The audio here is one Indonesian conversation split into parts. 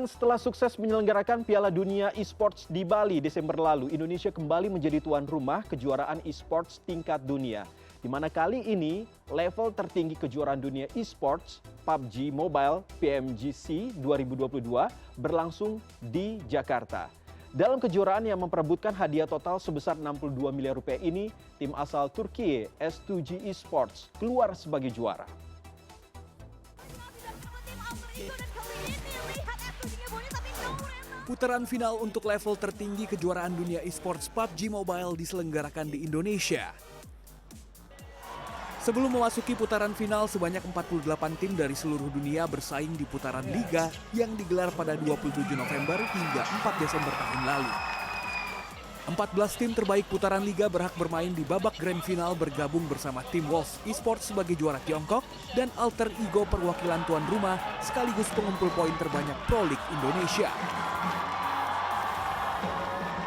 Setelah sukses menyelenggarakan Piala Dunia Esports di Bali Desember lalu, Indonesia kembali menjadi tuan rumah kejuaraan esports tingkat dunia. Di mana kali ini level tertinggi kejuaraan dunia esports PUBG Mobile PMGC 2022 berlangsung di Jakarta. Dalam kejuaraan yang memperebutkan hadiah total sebesar 62 miliar rupiah ini, tim asal Turki S2G Esports keluar sebagai juara. Putaran final untuk level tertinggi kejuaraan dunia esports PUBG Mobile diselenggarakan di Indonesia. Sebelum memasuki putaran final, sebanyak 48 tim dari seluruh dunia bersaing di putaran Liga yang digelar pada 27 November hingga 4 Desember tahun lalu. 14 tim terbaik putaran Liga berhak bermain di babak grand final bergabung bersama tim Wolves Esports sebagai juara Tiongkok dan Alter Ego perwakilan tuan rumah sekaligus pengumpul poin terbanyak Pro League Indonesia.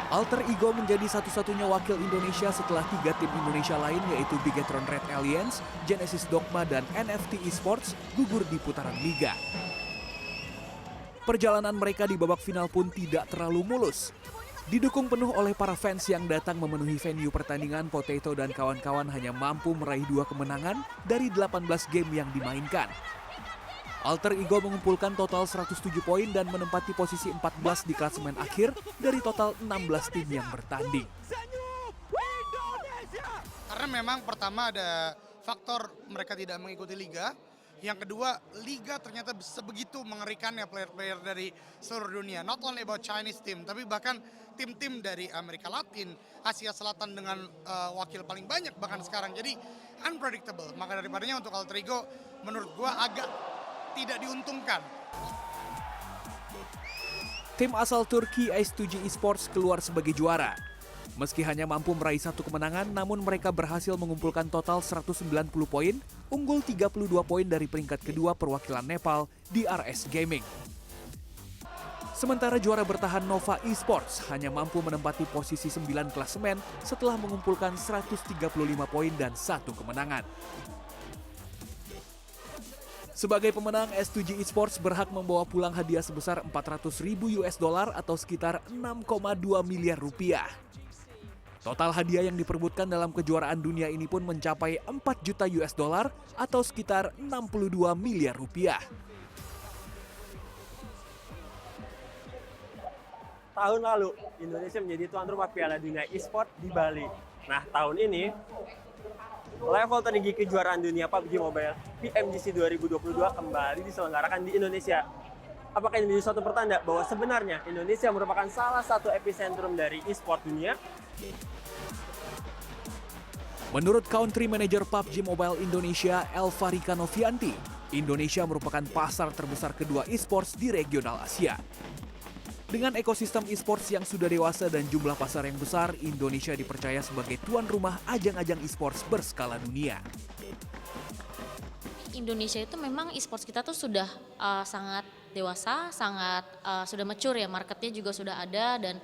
Alter Ego menjadi satu-satunya wakil Indonesia setelah 3 tim Indonesia lain yaitu Bigetron Red Alliance, Genesis Dogma, dan NFT Esports gugur di putaran Liga. Perjalanan mereka di babak final pun tidak terlalu mulus. Didukung penuh oleh para fans yang datang memenuhi venue pertandingan, Potato dan kawan-kawan hanya mampu meraih 2 kemenangan dari 18 game yang dimainkan. Alter Ego mengumpulkan total 107 poin dan menempati posisi 14 di klasemen akhir dari total 16 tim yang bertanding. Karena memang pertama ada faktor mereka tidak mengikuti liga. Yang kedua, liga ternyata sebegitu mengerikannya player-player dari seluruh dunia. Not only about Chinese team, tapi bahkan tim-tim dari Amerika Latin, Asia Selatan dengan wakil paling banyak bahkan sekarang. Jadi unpredictable. Maka daripadanya untuk Alter Ego menurut gua agak tidak diuntungkan. Tim asal Turki S2G Esports keluar sebagai juara. Meski hanya mampu meraih 1 kemenangan, namun mereka berhasil mengumpulkan total 190 poin, unggul 32 poin dari peringkat kedua perwakilan Nepal di RS Gaming. Sementara juara bertahan Nova Esports hanya mampu menempati posisi 9 klasemen setelah mengumpulkan 135 poin dan 1 kemenangan. Sebagai pemenang, S2G Esports berhak membawa pulang hadiah sebesar 400.000 US dollar atau sekitar 6,2 miliar rupiah. Total hadiah yang diperebutkan dalam kejuaraan dunia ini pun mencapai 4 juta US dollar atau sekitar 62 miliar rupiah. Tahun lalu, Indonesia menjadi tuan rumah Piala Dunia Esports di Bali. Nah, tahun ini level tertinggi kejuaraan dunia PUBG Mobile PMGC 2022 kembali diselenggarakan di Indonesia. Apakah ini menjadi suatu pertanda bahwa sebenarnya Indonesia merupakan salah satu epicentrum dari e-sport dunia? Menurut Country Manager PUBG Mobile Indonesia, Elvarika Novianti, Indonesia merupakan pasar terbesar kedua e-sports di regional Asia. Dengan ekosistem e-sports yang sudah dewasa dan jumlah pasar yang besar, Indonesia dipercaya sebagai tuan rumah ajang-ajang e-sports berskala dunia. Indonesia itu memang e-sports kita tuh sudah sangat dewasa, sangat sudah mature ya, marketnya juga sudah ada dan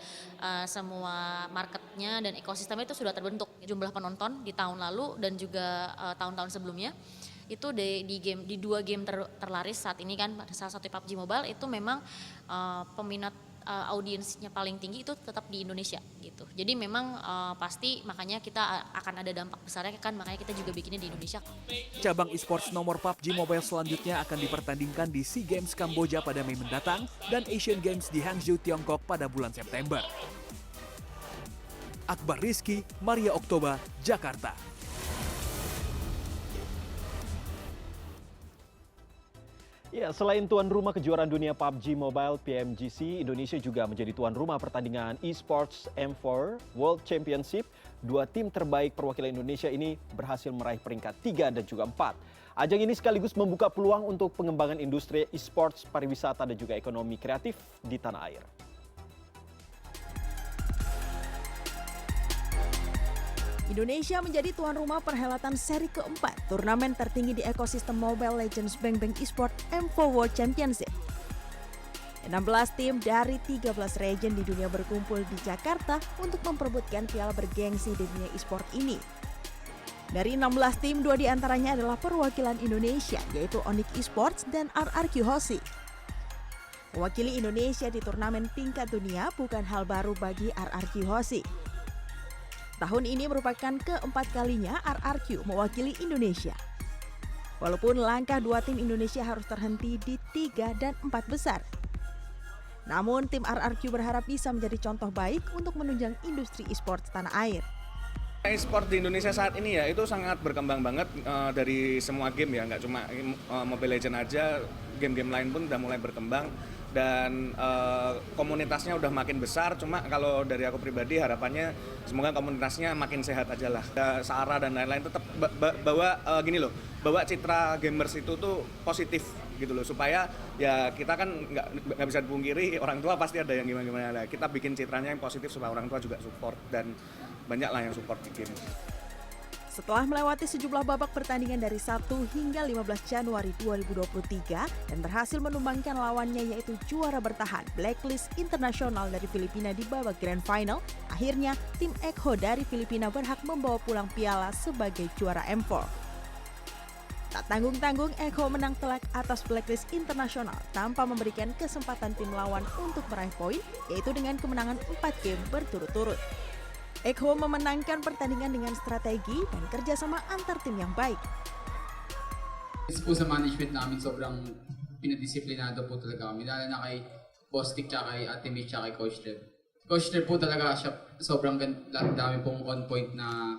semua marketnya dan ekosistemnya itu sudah terbentuk. Jumlah penonton di tahun lalu dan juga tahun-tahun sebelumnya itu di 2 game terlaris saat ini kan, salah satu PUBG Mobile itu memang peminat audiensnya paling tinggi itu tetap di Indonesia gitu. Jadi memang pasti makanya kita akan ada dampak besarnya kan, makanya kita juga bikinnya di Indonesia. Cabang esports nomor PUBG Mobile selanjutnya akan dipertandingkan di SEA Games Kamboja pada Mei mendatang dan Asian Games di Hangzhou, Tiongkok pada bulan September. Akbar Rizky, Maria Oktober, Jakarta. Ya, selain tuan rumah kejuaraan dunia PUBG Mobile PMGC, Indonesia juga menjadi tuan rumah pertandingan eSports M4 World Championship. 2 tim terbaik perwakilan Indonesia ini berhasil meraih peringkat 3 dan juga 4. Ajang ini sekaligus membuka peluang untuk pengembangan industri eSports, pariwisata dan juga ekonomi kreatif di tanah air. Indonesia menjadi tuan rumah perhelatan seri keempat turnamen tertinggi di ekosistem Mobile Legends Bang Bang Esports M4 World Championship. 16 tim dari 13 region di dunia berkumpul di Jakarta untuk memperebutkan piala bergengsi di dunia esports ini. Dari 16 tim, 2 diantaranya adalah perwakilan Indonesia, yaitu Onyx Esports dan RRQ Hoshi. Mewakili Indonesia di turnamen tingkat dunia bukan hal baru bagi RRQ Hosi. Tahun ini merupakan keempat kalinya RRQ mewakili Indonesia. Walaupun langkah dua tim Indonesia harus terhenti di 3 dan 4 besar. Namun tim RRQ berharap bisa menjadi contoh baik untuk menunjang industri e-sports tanah air. E-sport di Indonesia saat ini ya itu sangat berkembang banget dari semua game ya, nggak cuma Mobile Legends aja, game-game lain pun udah mulai berkembang dan komunitasnya udah makin besar. Cuma kalau dari aku pribadi harapannya semoga komunitasnya makin sehat aja lah. Searah dan lain-lain tetap bawa citra gamers itu tuh positif gitu loh, supaya ya kita kan nggak bisa dipungkiri orang tua pasti ada yang gimana-gimana. Kita bikin citranya yang positif supaya orang tua juga support dan banyak lah yang support di game. Setelah melewati sejumlah babak pertandingan dari 1 hingga 15 Januari 2023 dan berhasil menumbangkan lawannya yaitu juara bertahan Blacklist Internasional dari Filipina di babak Grand Final, akhirnya tim Ekho dari Filipina berhak membawa pulang piala sebagai juara M4. Tak tanggung-tanggung, Ekho menang telak atas Blacklist Internasional tanpa memberikan kesempatan tim lawan untuk meraih poin, yaitu dengan kemenangan 4 game berturut-turut. Ekho memenangkan pertandingan dengan strategi dan kerjasama antar tim yang baik. Po sa management namin sobrang pinadisiplinado po talaga kami, lalo na kay Boss Tick, tsaka kay Ate Mitch, tsaka kay Coach Dev. Coach Dev po talaga siya, sobrang dami pong on point na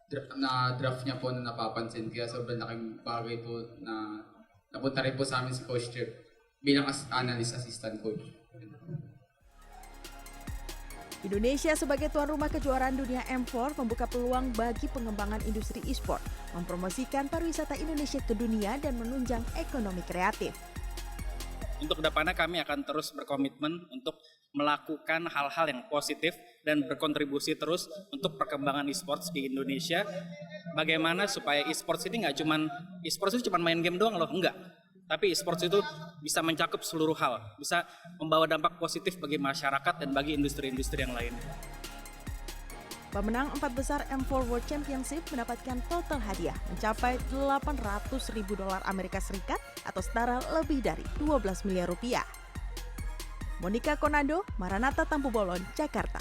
draft niya po na napapansin, kaya sobrang laking bagay po na napunta rin po sa amin si Coach Dev bilang analyst assistant coach. Indonesia sebagai tuan rumah kejuaraan dunia M4 membuka peluang bagi pengembangan industri e-sport, mempromosikan pariwisata Indonesia ke dunia dan menunjang ekonomi kreatif. Untuk kedepannya kami akan terus berkomitmen untuk melakukan hal-hal yang positif dan berkontribusi terus untuk perkembangan e-sports di Indonesia. Bagaimana supaya e-sports ini nggak cuman e-sports itu cuma main game doang loh, enggak. Tapi e-sports itu bisa mencakup seluruh hal, bisa membawa dampak positif bagi masyarakat dan bagi industri-industri yang lain. Pemenang 4 besar M4 World Championship mendapatkan total hadiah mencapai $800.000 Amerika Serikat atau setara lebih dari 12 miliar rupiah. Monica Konado, Maranatha Tampu Bolon, Jakarta.